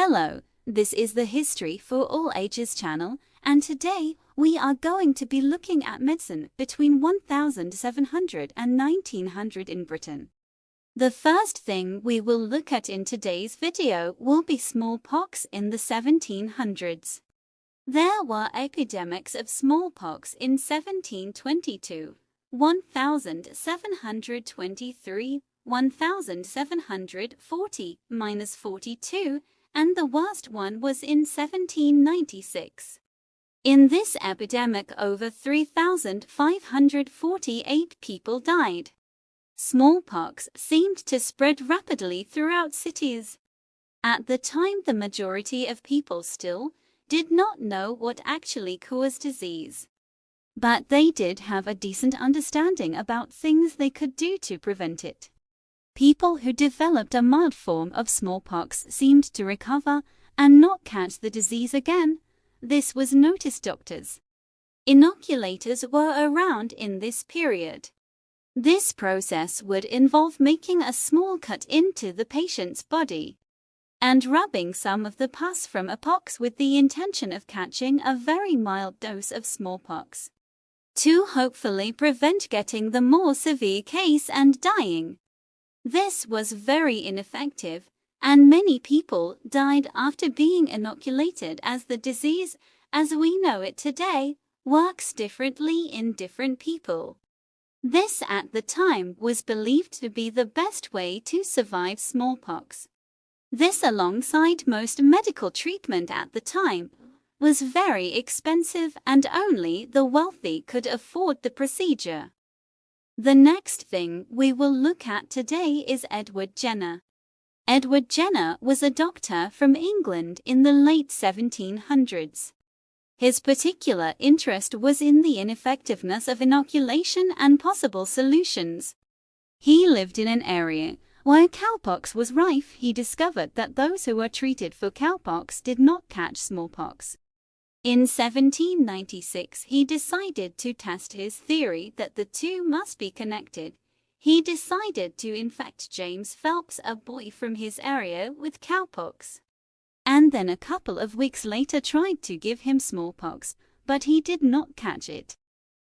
Hello, this is the History for All Ages channel, and today we are going to be looking at medicine between 1700 and 1900 in Britain. The first thing we will look at in today's video will be smallpox in the 1700s. There were epidemics of smallpox in 1722, 1723, 1740–42, and the worst one was in 1796. In this epidemic, over 3,548 people died. Smallpox seemed to spread rapidly throughout cities. At the time, the majority of people still did not know what actually caused disease. But they did have a decent understanding about things they could do to prevent it. People who developed a mild form of smallpox seemed to recover and not catch the disease again. This was noticed doctors. Inoculators were around in this period. This process would involve making a small cut into the patient's body and rubbing some of the pus from a pox with the intention of catching a very mild dose of smallpox, to hopefully prevent getting the more severe case and dying. This was very ineffective, and many people died after being inoculated, as the disease, as we know it today, works differently in different people. This at the time was believed to be the best way to survive smallpox. This, alongside most medical treatment at the time, was very expensive and only the wealthy could afford the procedure. The next thing we will look at today is Edward Jenner. Edward Jenner was a doctor from England in the late 1700s. His particular interest was in the ineffectiveness of inoculation and possible solutions. He lived in an area where cowpox was rife. He discovered that those who were treated for cowpox did not catch smallpox. In 1796, he decided to test his theory that the two must be connected. He decided to infect James Phelps, a boy from his area, with cowpox, and then a couple of weeks later tried to give him smallpox, but he did not catch it.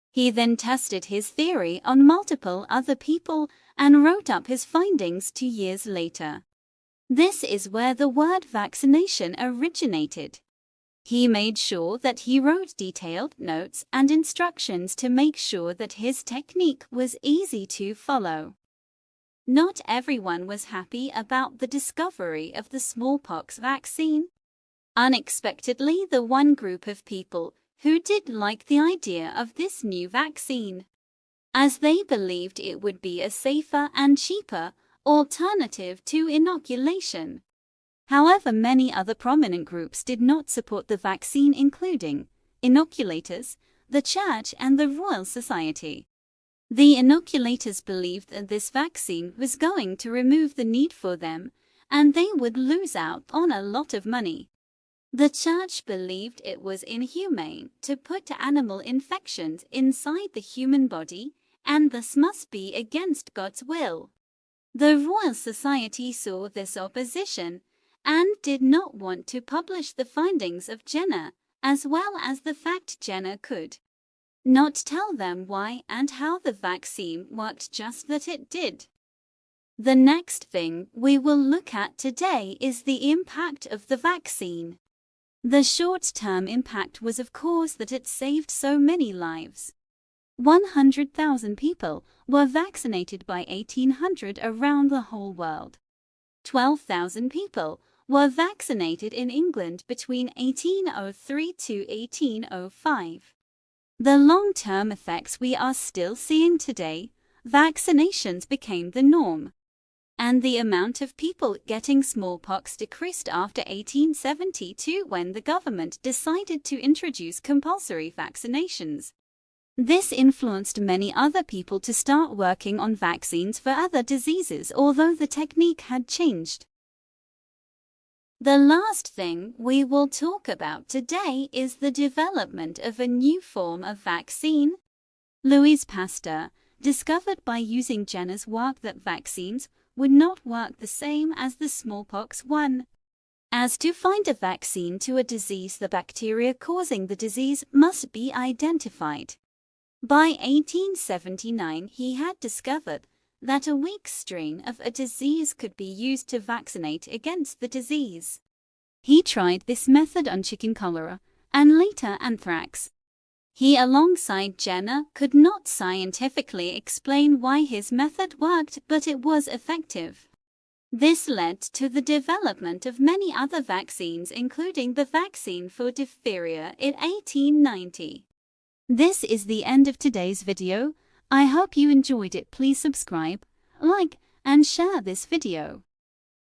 He then tested his theory on multiple other people and wrote up his findings 2 years later. This is where the word vaccination originated. He made sure that he wrote detailed notes and instructions to make sure that his technique was easy to follow. Not everyone was happy about the discovery of the smallpox vaccine. Unexpectedly, the one group of people who did like the idea of this new vaccine, as they believed it would be a safer and cheaper alternative to inoculation. However, many other prominent groups did not support the vaccine, including inoculators, the Church, and the Royal Society. The inoculators believed that this vaccine was going to remove the need for them, and they would lose out on a lot of money. The Church believed it was inhumane to put animal infections inside the human body, and this must be against God's will. The Royal Society saw this opposition and did not want to publish the findings of Jenner, as well as the fact Jenner could not tell them why and how the vaccine worked, just that it did. The next thing we will look at today is the impact of the vaccine. The short-term impact was, of course, that it saved so many lives. 100,000 people were vaccinated by 1800 around the whole world. 12,000 people were vaccinated in England between 1803 to 1805. The long-term effects we are still seeing today. Vaccinations became the norm, and the amount of people getting smallpox decreased after 1872, when the government decided to introduce compulsory vaccinations. This influenced many other people to start working on vaccines for other diseases, although the technique had changed. The last thing we will talk about today is the development of a new form of vaccine. Louis Pasteur discovered by using Jenner's work that vaccines would not work the same as the smallpox one. As to find a vaccine to a disease, the bacteria causing the disease must be identified. By 1879, he had discovered that a weak strain of a disease could be used to vaccinate against the disease. He tried this method on chicken cholera and later anthrax. He, alongside Jenner, could not scientifically explain why his method worked, but it was effective. This led to the development of many other vaccines, including the vaccine for diphtheria in 1890. This is the end of today's video. I hope you enjoyed it. Please subscribe, like, and share this video.